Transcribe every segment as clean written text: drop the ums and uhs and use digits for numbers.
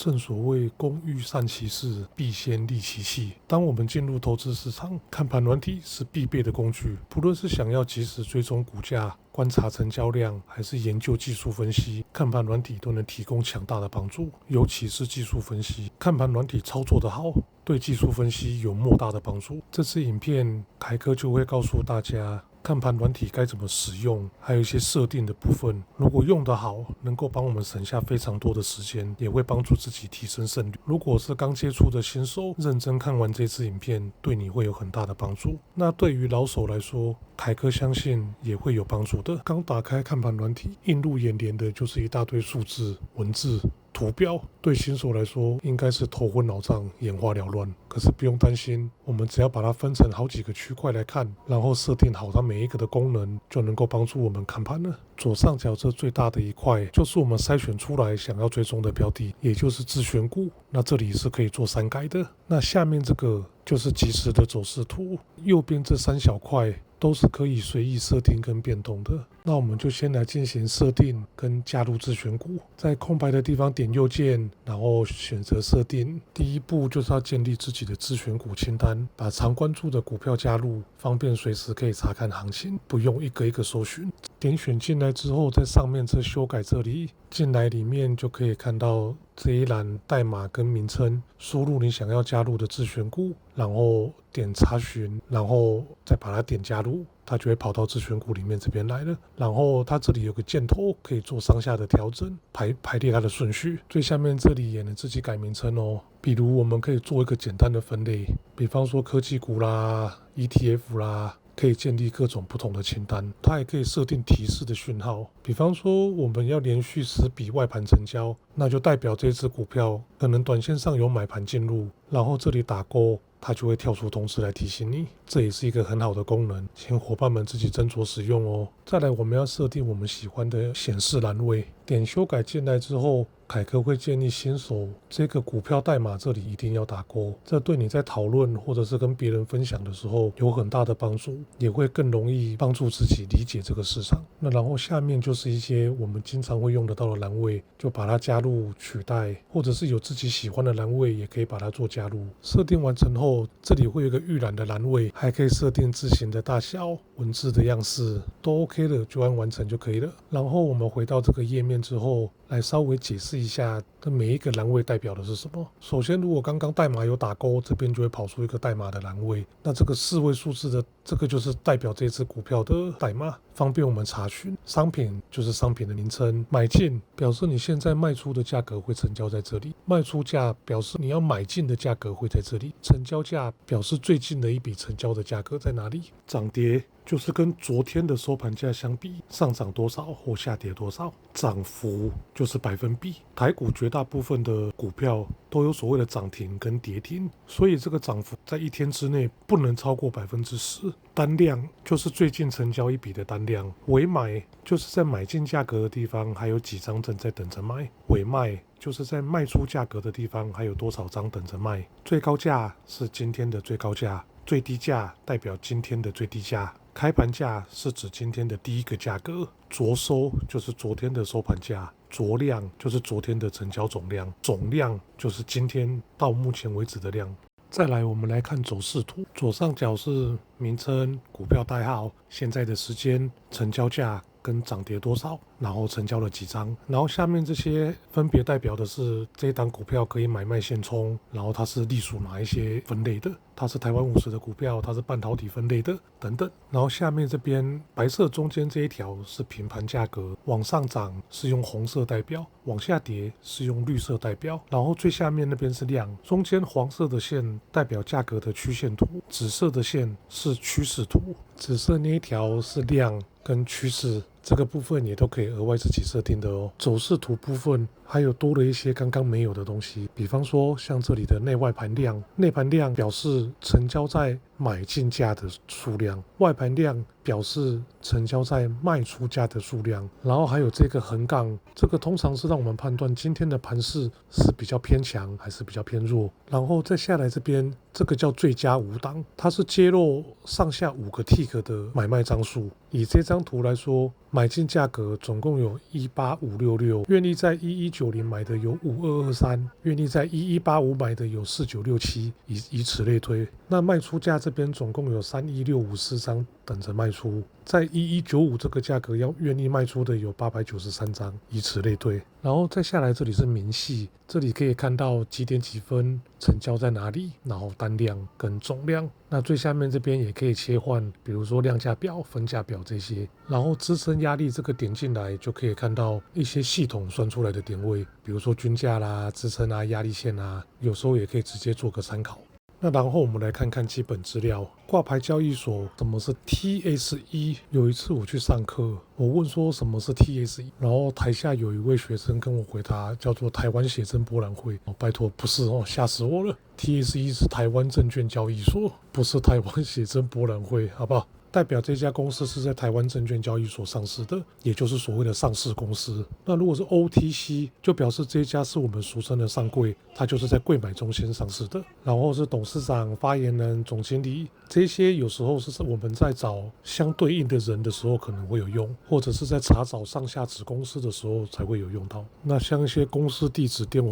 正所谓工欲善其事，必先利其器。当我们进入投资市场，看盘软体是必备的工具。不论是想要及时追踪股价、观察成交量，还是研究技术分析，看盘软体都能提供强大的帮助。尤其是技术分析，看盘软体操作的好，对技术分析有莫大的帮助。这次影片，凯哥就会告诉大家看盘软体该怎么使用，还有一些设定的部分。如果用得好，能够帮我们省下非常多的时间，也会帮助自己提升胜率。如果是刚接触的新手，认真看完这支影片，对你会有很大的帮助。那对于老手来说，凯哥相信也会有帮助的。刚打开看盘软体，映入眼帘的就是一大堆数字、文字、图标，对新手来说应该是头昏脑胀、眼花缭乱。可是不用担心，我们只要把它分成好几个区块来看，然后设定好它每一个的功能，就能够帮助我们看盘了。左上角这最大的一块，就是我们筛选出来想要追踪的标的，也就是自选股。那这里是可以做删改的。那下面这个就是即时的走势图，右边这3小块都是可以随意设定跟变动的。那我们就先来进行设定跟加入自选股，在空白的地方点右键，然后选择设定。第一步就是要建立自己的自选股清单，把常关注的股票加入，方便随时可以查看行情，不用一个一个搜寻。点选进来之后，在上面这修改这里，进来里面就可以看到这一栏代码跟名称，输入你想要加入的自选股，然后点查询，然后再把它点加入，它就会跑到自选股里面这边来了。然后它这里有个箭头，可以做上下的调整，排列它的顺序。最下面这里也能自己改名称哦。比如我们可以做一个简单的分类，比方说科技股啦、ETF 啦，可以建立各种不同的清单。它也可以设定提示的讯号，比方说我们要连续10笔外盘成交，那就代表这只股票可能短线上有买盘进入，然后这里打勾，它就会跳出通知来提醒你。这也是一个很好的功能，请伙伴们自己斟酌使用哦。再来，我们要设定我们喜欢的显示栏位，点修改进来之后，凯哥会建议新手这个股票代码这里一定要打勾，这对你在讨论或者是跟别人分享的时候有很大的帮助，也会更容易帮助自己理解这个市场。那然后下面就是一些我们经常会用得到的栏位，就把它加入取代，或者是有自己喜欢的栏位也可以把它做加入。设定完成后，这里会有一个预览的栏位，还可以设定字型的大小、文字的样式，都 OK 的，就按完成就可以了。然后我们回到这个页面之后，来稍微解释一下这每一个栏位代表的是什么。首先，如果刚刚代码有打勾，这边就会跑出一个代码的栏位，那这个4位数字的这个就是代表这只股票的代码，方便我们查询。商品就是商品的名称，买进表示你现在卖出的价格会成交在这里，卖出价表示你要买进的价格会在这里，成交价表示最近的一笔成交的价格在哪里，涨跌就是跟昨天的收盘价相比，上涨多少或下跌多少，涨幅就是百分比。台股绝大部分的股票都有所谓的涨停跟跌停，所以这个涨幅在1天之内不能超过10%。单量就是最近成交一笔的单量，尾买就是在买进价格的地方还有几张正在等着买，尾卖就是在卖出价格的地方还有多少张等着卖。最高价是今天的最高价，最低价代表今天的最低价，开盘价是指今天的第一个价格，昨收就是昨天的收盘价，昨量就是昨天的成交总量，总量就是今天到目前为止的量。再来，我们来看走势图，左上角是名称、股票代号、现在的时间、成交价跟涨跌多少，然后成交了几张，然后下面这些分别代表的是这一档股票可以买卖现冲，然后它是隶属哪一些分类的，它是台湾50的股票，它是半导体分类的等等。然后下面这边白色中间这一条是平盘价格，往上涨是用红色代表，往下跌是用绿色代表，然后最下面那边是量，中间黄色的线代表价格的曲线图，紫色的线是趋势图，紫色那一条是量跟趋势，这个部分也都可以额外自己设定的哦。走势图部分还有多了一些刚刚没有的东西，比方说像这里的内外盘量，内盘量表示成交在买进价的数量，外盘量表示成交在卖出价的数量，然后还有这个横杠，这个通常是让我们判断今天的盘势是比较偏强还是比较偏弱。然后再下来这边，这个叫最佳5档，它是揭露上下5个 tick 的买卖张数。以这张图来说，买进价格总共有18566，愿意在119 1190买的有5223，愿意在1185买的有4967，以此类推。那卖出价这边总共有31654张等着卖出，在1195这个价格愿意卖出的有893张，以此类推。然后再下来这里是明细，这里可以看到几点几分成交在哪里，然后单量跟总量。那最下面这边也可以切换，比如说量价表、分价表这些。然后支撑压力这个点进来就可以看到一些系统算出来的点位，比如说均价啦、支撑啊、压力线啊，有时候也可以直接做个参考。那然后我们来看看基本资料，挂牌交易所什么是 TSE？ 有一次我去上课，我问说什么是 TSE， 然后台下有一位学生跟我回答，叫做台湾写真博览会。拜托，不是哦，吓死我了。TSE 是台湾证券交易所，不是台湾写真博览会，好不好？代表这家公司是在台湾证券交易所上市的，也就是所谓的上市公司。那如果是 OTC， 就表示这一家是我们俗称的上柜，它就是在柜买中心上市的。然后是董事长、发言人、总经理，这些有时候是我们在找相对应的人的时候可能会有用，或者是在查找上下子公司的时候才会有用到。那像一些公司地址、电话，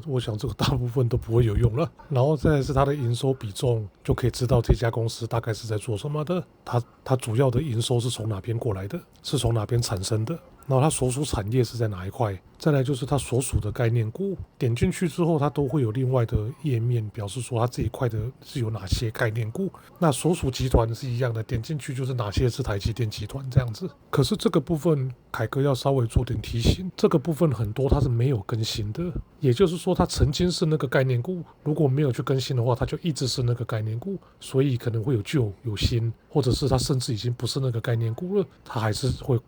我想这个大部分都不会有用了。然后再来是它的营收比重，就可以知道这家公司大概是在做什么的。它主要的营收是从哪边过来的，是从哪边产生的，然后它所属产业是在哪一块，再来就是它所属的概念股。点进去之后，它都会有另外的页面表示说它这一块的是有哪些概念股。那所属集团是一样的，点进去就是哪些是台积电集团这样子。可是这个部分凯哥要稍微做点提醒，这个部分很多它是没有更新的，也就是说它曾经是那个概念股，如果没有去更新的话，它就一直是那个概念股，所以可能会有旧有新，或者是它甚至已经不是那个概念股了，它还是会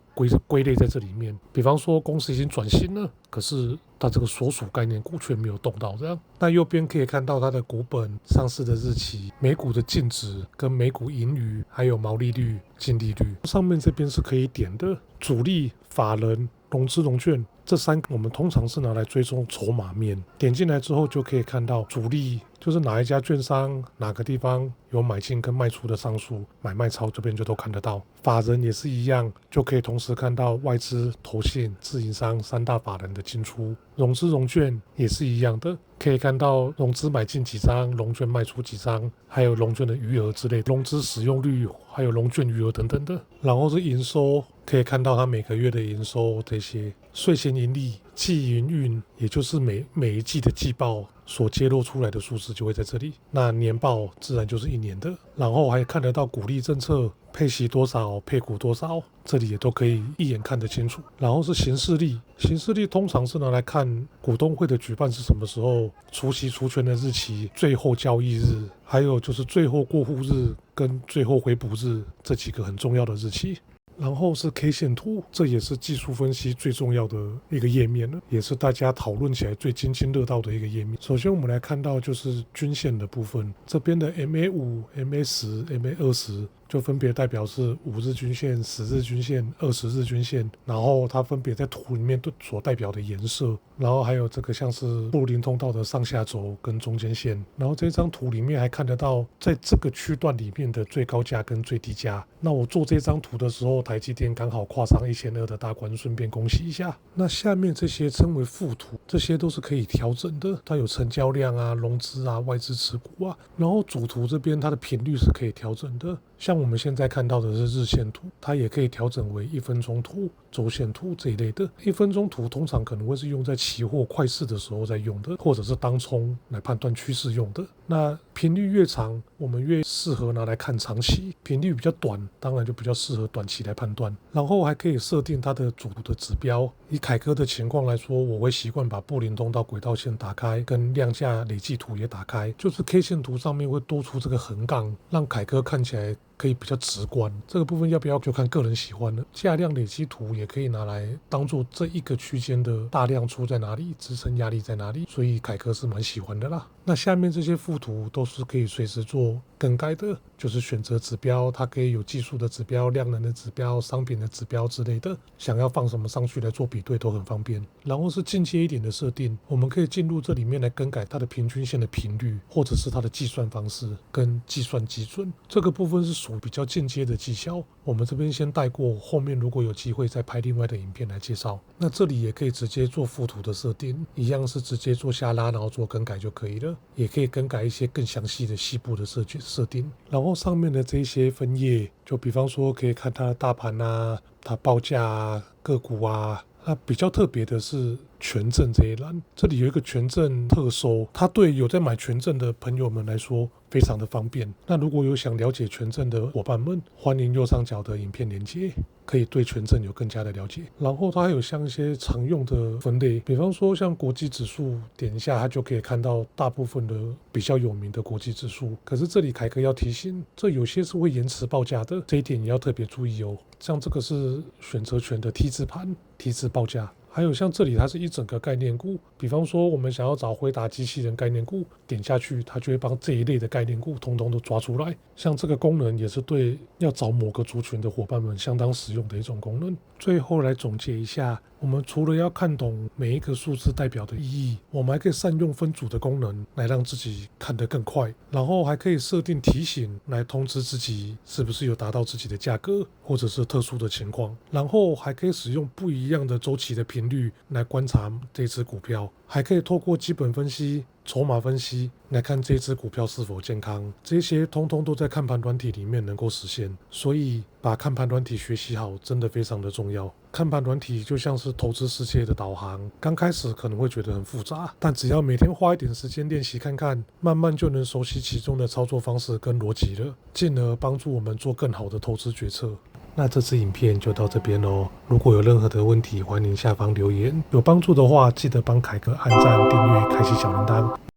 归类在这里面。比方说公司已经转型了，可是它这个所属概念股却没有动到这样。那右边可以看到它的股本、上市的日期、每股的净值跟每股盈余，还有毛利率、净利率。上面这边是可以点的，主力、法人、融资融券这三个我们通常是拿来追踪筹码面。点进来之后就可以看到主力就是哪一家券商哪个地方有买进跟卖出的上述买卖超，这边就都看得到。法人也是一样，就可以同时看到外资、投信、自营商三大法人的进出。融资融券也是一样的，可以看到融资买进几张，融券卖出几张，还有融券的余额之类的，融资使用率，还有融券余额等等的。然后是营收，可以看到它每个月的营收，这些税前盈利、季营运，也就是每一季的季报所揭露出来的数字就会在这里。那年报自然就是一年的，然后还看得到股利政策、配息多少、配股多少，这里也都可以一眼看得清楚。然后是行事历，行事历通常是拿来看股东会的举办是什么时候，除息除权的日期、最后交易日，还有就是最后过户日跟最后回补日这几个很重要的日期。然后是 K 线图，这也是技术分析最重要的一个页面了，也是大家讨论起来最津津乐道的一个页面。首先我们来看到就是均线的部分，这边的 MA5、MA10、MA20就分别代表是5日均线、10日均线、20日均线，然后它分别在图里面所代表的颜色，然后还有这个像是布林通道的上下轴跟中间线，然后这张图里面还看得到在这个区段里面的最高价跟最低价。那我做这张图的时候，台积电刚好跨上1200的大关，顺便恭喜一下。那下面这些称为附图，这些都是可以调整的，它有成交量啊、融资啊、外资持股啊。然后主图这边它的频率是可以调整的，像我们现在看到的是日线图，它也可以调整为1分钟图、周线图这一类的。1分钟图通常可能会是用在期货快市的时候在用的，或者是当冲来判断趋势用的。那频率越长，我们越适合拿来看长期；频率比较短，当然就比较适合短期来判断。然后还可以设定它的主图的指标。以凯哥的情况来说，我会习惯把布林通道轨道线打开，跟量价累计图也打开，就是 K 线图上面会多出这个横杠，让凯哥看起来可以比较直观。这个部分要不要就看个人喜欢了。价量累积图也可以拿来当做这一个区间的大量出在哪里，支撑压力在哪里，所以凯哥是蛮喜欢的啦。那下面这些附图都是可以随时做更改的，就是选择指标，它可以有技术的指标、量能的指标、商品的指标之类的，想要放什么上去来做比对都很方便。然后是进阶一点的设定，我们可以进入这里面来更改它的平均线的频率，或者是它的计算方式跟计算基准。这个部分是属于比较进阶的技巧，我们这边先带过，后面如果有机会再拍另外的影片来介绍。那这里也可以直接做附图的设定，一样是直接做下拉，然后做更改就可以了。也可以更改一些更详细的细部的设定。然后上面的这些分页，就比方说可以看它的大盘啊，它报价啊，个股啊。那比较特别的是权证这一栏，这里有一个权证特收，它对有在买权证的朋友们来说非常的方便。那如果有想了解权证的伙伴们，欢迎右上角的影片连接，可以对权证有更加的了解。然后它还有像一些常用的分类，比方说像国际指数，点一下它就可以看到大部分的比较有名的国际指数。可是这里凯哥要提醒，这有些是会延迟报价的，这一点也要特别注意哦。像这个是选择权的 T 字盘、T 字报价。还有像这里它是一整个概念股，比方说我们想要找辉达机器人概念股，点下去它就会帮这一类的概念股通通都抓出来。像这个功能也是对要找某个族群的伙伴们相当实用的一种功能。最后来总结一下，我们除了要看懂每一个数字代表的意义，我们还可以善用分组的功能来让自己看得更快，然后还可以设定提醒来通知自己是不是有达到自己的价格或者是特殊的情况，然后还可以使用不一样的周期的频率来观察这只股票，还可以透过基本分析、筹码分析来看这只股票是否健康，这些通通都在看盘软体里面能够实现。所以把看盘软体学习好真的非常的重要。看盘软体就像是投资世界的导航，刚开始可能会觉得很复杂，但只要每天花一点时间练习看看，慢慢就能熟悉其中的操作方式跟逻辑了，进而帮助我们做更好的投资决策。那这支影片就到这边咯，如果有任何的问题，欢迎下方留言。有帮助的话，记得帮凯哥按赞、订阅、开启小铃铛。